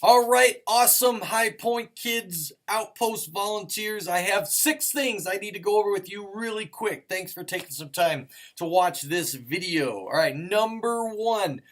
All right, awesome High Point kids, Outpost volunteers. I have 6 things I need to go over with you really quick. Thanks for taking some time to watch this video. All right, number 1,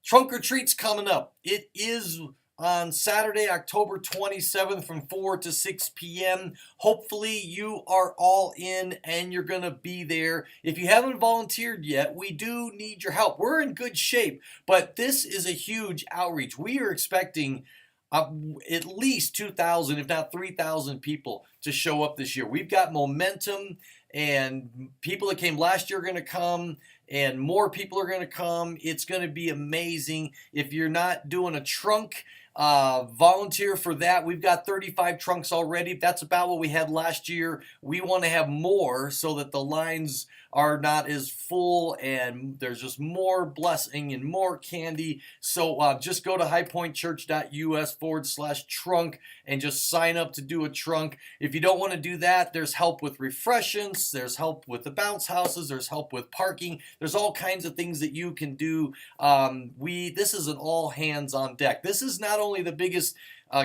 trunk or treat's coming up. It is on Saturday, October 27th from 4 to 6 p.m. Hopefully you are all in and you're going to be there. If you haven't volunteered yet, we do need your help. We're in good shape, but this is a huge outreach. We are expecting at least 2,000, if not 3,000 people to show up this year. We've got momentum, and people that came last year are going to come, and more people are going to come. It's going to be amazing. If you're not doing a trunk, volunteer for that. We've got 35 trunks already. That's about what we had last year. We want to have more so that the lines are not as full and there's just more blessing and more candy. So just go to highpointchurch.us/trunk and just sign up to do a trunk. If you don't want to do that, there's help with refreshments, there's help with the bounce houses, there's help with parking. There's all kinds of things that you can do. This is an all hands on deck. This is not only the biggest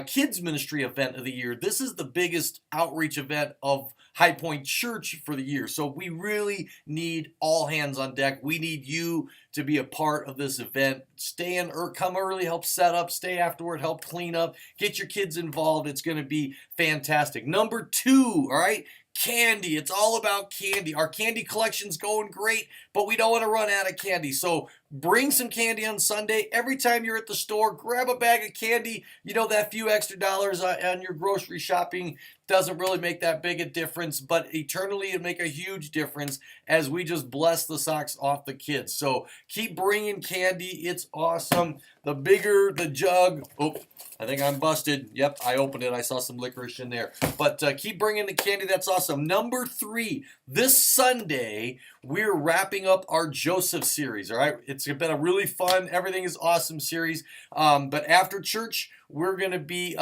kids ministry event of the year, this is the biggest outreach event of High Point Church for the year. So we really need all hands on deck. We need you to be a part of this event. Stay in or come early, help set up, stay afterward, help clean up, get your kids involved. It's going to be fantastic. Number 2, all right, candy. It's all about candy. Our candy collection's going great, but we don't want to run out of candy. So bring some candy on Sunday. Every time you're at the store, grab a bag of candy. You know, that few extra dollars on your grocery shopping doesn't really make that big a difference, but eternally it'll make a huge difference as we just bless the socks off the kids. So keep bringing candy. It's awesome. The bigger the jug. Oh, I think I'm busted. Yep, I opened it. I saw some licorice in there. But keep bringing the candy. That's awesome. Number 3, this Sunday, we're wrapping up our Joseph series, all right? It's been a really fun, everything is awesome series. But after church, we're going to be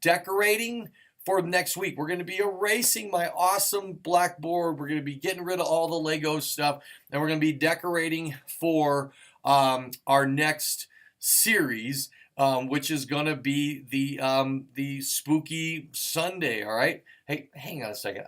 decorating for next week. We're going to be erasing my awesome blackboard. We're going to be getting rid of all the Lego stuff, and we're going to be decorating for our next series, which is going to be the Spooky Sunday. All right. Hey, hang on a second.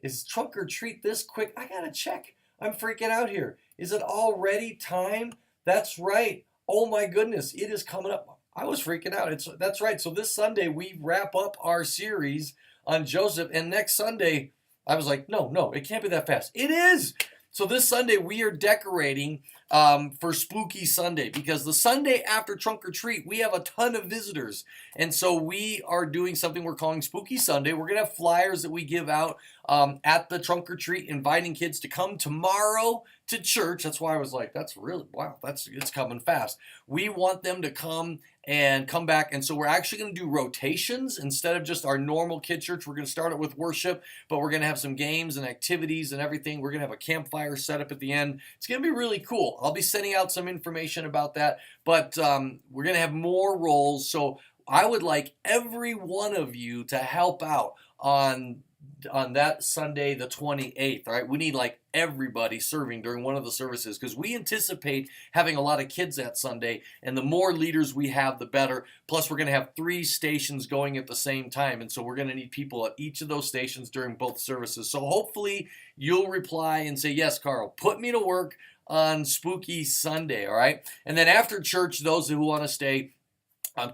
Is trunk or treat this quick? I gotta check. I'm freaking out here. Is it already time? That's right. Oh my goodness, it is coming up. I was freaking out. That's right. So this Sunday we wrap up our series on Joseph, and next Sunday I was like, no, it can't be that fast. It is. So this Sunday we are decorating for Spooky Sunday, because the Sunday after trunk or treat we have a ton of visitors, and so we are doing something we're calling Spooky Sunday. We're gonna have flyers that we give out at the trunk or treat, inviting kids to come tomorrow to church. That's why I was like, that's really, wow, it's coming fast. We want them to come and come back, and so we're actually going to do rotations instead of just our normal kid church. We're going to start it with worship, but we're going to have some games and activities and everything. We're going to have a campfire set up at the end. It's going to be really cool. I'll be sending out some information about that, but we're going to have more roles. So I would like every one of you to help out on that Sunday the 28th. All right, we need like everybody serving during one of the services, because we anticipate having a lot of kids that Sunday, and the more leaders we have, the better. Plus we're going to have 3 stations going at the same time, and so we're going to need people at each of those stations during both services. So hopefully you'll reply and say, yes, Carl, put me to work on Spooky Sunday. All right, and then after church, those who want to stay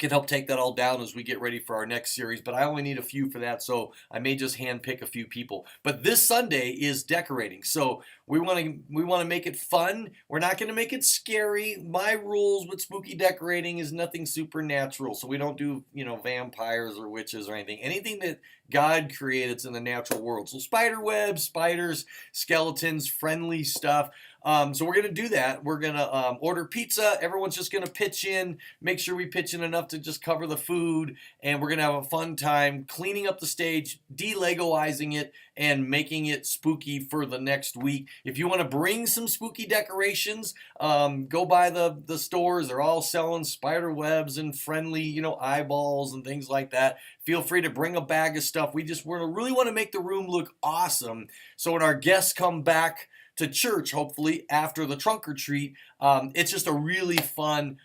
can help take that all down as we get ready for our next series, but I only need a few for that, so I may just hand pick a few people. But this Sunday is decorating, so we want to make it fun. We're not going to make it scary. My rules with spooky decorating is nothing supernatural, so we don't do vampires or witches or anything. Anything that God created in the natural world. So spider webs, spiders, skeletons, friendly stuff. So we're going to do that. We're going to order pizza. Everyone's just going to pitch in. Make sure we pitch in enough to just cover the food. And we're going to have a fun time cleaning up the stage, de-Legoizing it, and making it spooky for the next week. If you want to bring some spooky decorations, go by the stores. They're all selling spider webs and friendly, eyeballs and things like that. Feel free to bring a bag of stuff. We really want to make the room look awesome. So when our guests come back to church, hopefully, after the trunk or treat. It's just a really fun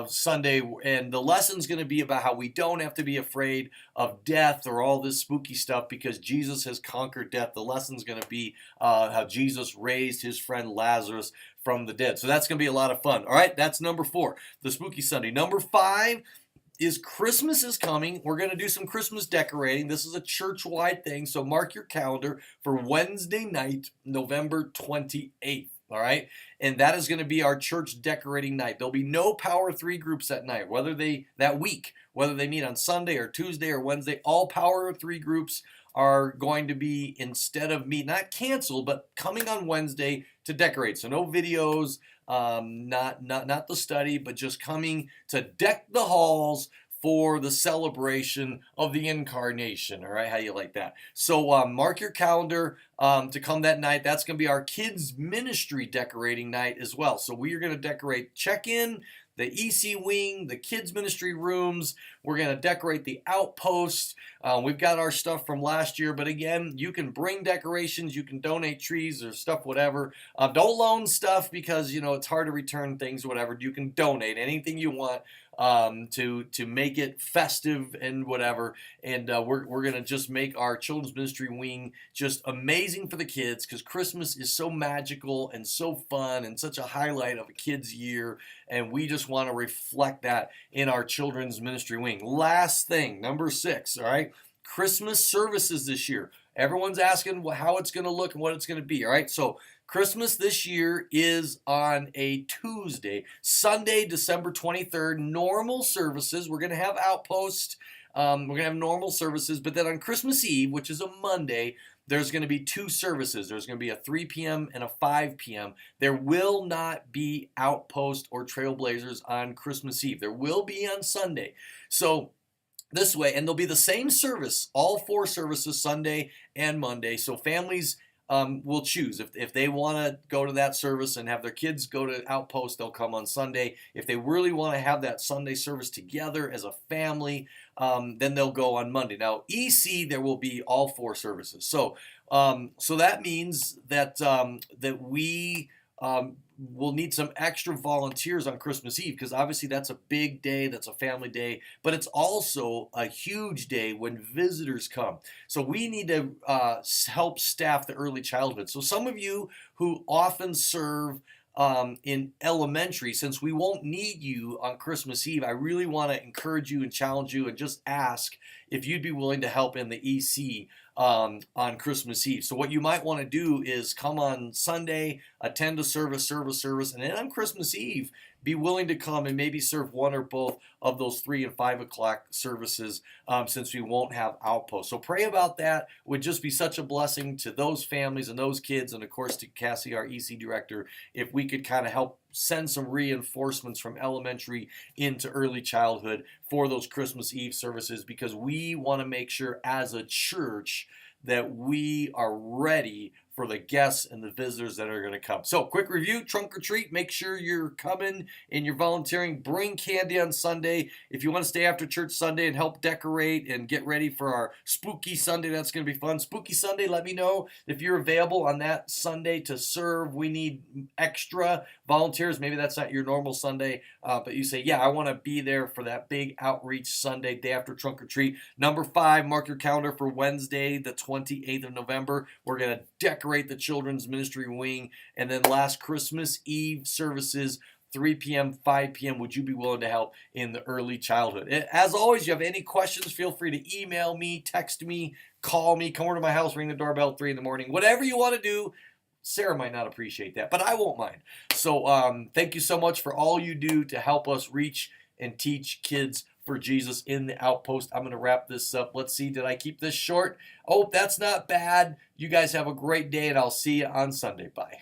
Sunday, and the lesson's going to be about how we don't have to be afraid of death or all this spooky stuff because Jesus has conquered death. The lesson's going to be how Jesus raised his friend Lazarus from the dead. So that's going to be a lot of fun. All right, that's number 4, the Spooky Sunday. Number 5 is Christmas is coming. We're going to do some Christmas decorating. This is a church-wide thing, so mark your calendar for Wednesday night, November 28th. All right, and that is going to be our church decorating night. There'll be no Power 3 groups that night, whether they meet on Sunday or Tuesday or Wednesday. All Power 3 groups are going to be, instead of me, not canceled, but coming on Wednesday to decorate. So no videos, not the study, but just coming to deck the halls for the celebration of the incarnation. All right, how you like that? So mark your calendar to come that night. That's going to be our kids ministry decorating night as well. So we are going to decorate check-in, the EC wing, the kids ministry rooms. We're going to decorate the Outpost. We've got our stuff from last year, but again, you can bring decorations, you can donate trees or stuff, whatever. Don't loan stuff because, you know, it's hard to return things, whatever. You can donate anything you want to make it festive and whatever. And we're going to just make our children's ministry wing just amazing for the kids because Christmas is so magical and so fun and such a highlight of a kid's year. And we just want to reflect that in our children's ministry wing. Last thing, number 6, all right? Christmas services this year. Everyone's asking how it's going to look and what it's going to be, all right? So Christmas this year is on a Tuesday. Sunday, December 23rd, normal services. We're going to have Outpost. We're going to have normal services. But then on Christmas Eve, which is a Monday, there's going to be 2 services. There's going to be a 3 p.m. and a 5 p.m. There will not be Outpost or Trailblazers on Christmas Eve. There will be on Sunday. So this way, and they'll be the same service, all 4 services, Sunday and Monday. So families will choose. If they want to go to that service and have their kids go to Outpost, they'll come on Sunday. If they really want to have that Sunday service together as a family, then they'll go on Monday. Now, EC, there will be all 4 services. So that means that we we'll need some extra volunteers on Christmas Eve because obviously that's a big day, that's a family day, but it's also a huge day when visitors come. So we need to help staff the early childhood. So some of you who often serve in elementary, since we won't need you on Christmas Eve, I really want to encourage you and challenge you and just ask if you'd be willing to help in the EC on Christmas Eve. So what you might want to do is come on Sunday, attend a service, and then on Christmas Eve, be willing to come and maybe serve one or both of those 3 and 5 o'clock services since we won't have Outpost. So pray about that. It would just be such a blessing to those families and those kids, and of course to Cassie, our EC director, if we could kind of help send some reinforcements from elementary into early childhood for those Christmas Eve services, because we want to make sure as a church that we are ready for the guests and the visitors that are going to come. So, quick review, trunk or treat. Make sure you're coming and you're volunteering. Bring candy on Sunday. If you want to stay after church Sunday and help decorate and get ready for our Spooky Sunday, that's going to be fun. Spooky Sunday, let me know if you're available on that Sunday to serve. We need extra volunteers. Maybe that's not your normal Sunday, but you say, yeah, I want to be there for that big outreach Sunday, day after trunk or treat. Number 5, mark your calendar for Wednesday, the 28th of November. We're going to decorate the children's ministry wing, and then last Christmas Eve services, 3 p.m., 5 p.m. Would you be willing to help in the early childhood? As always, you have any questions, feel free to email me, text me, call me, come over to my house, ring the doorbell at 3 in the morning. Whatever you want to do. Sarah might not appreciate that, but I won't mind. So thank you so much for all you do to help us reach and teach kids for Jesus in the Outpost. I'm going to wrap this up. Let's see, did I keep this short? Oh, that's not bad. You guys have a great day, and I'll see you on Sunday. Bye.